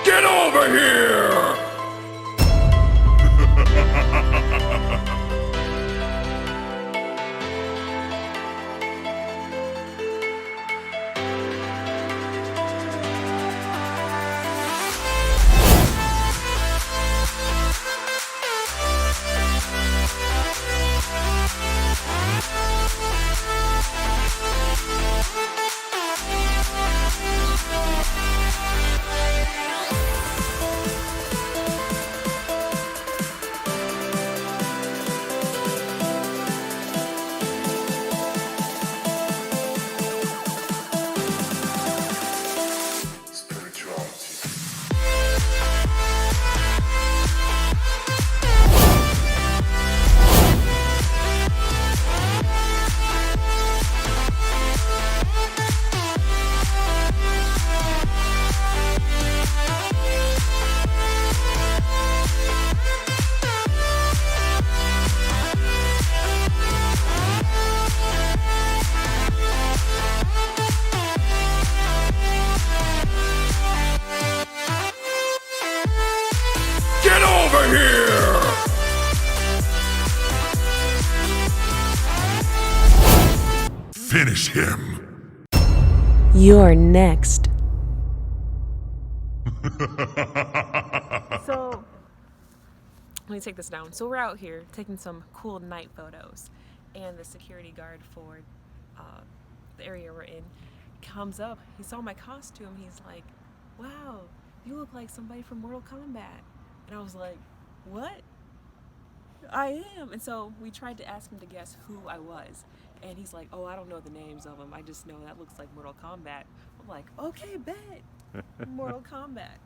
Get over here! Get over here! Finish him! You're next. So, let me take this down. So we're out here taking some cool night photos, and the security guard for the area we're in comes up. He saw my costume. He's like, "Wow, you look like somebody from Mortal Kombat." And I was like, "What?" "I am." And so we tried to ask him to guess who I was. And he's like, "Oh, I don't know the names of them. I just know that looks like Mortal Kombat." I'm like, "Okay, bet." Mortal Kombat.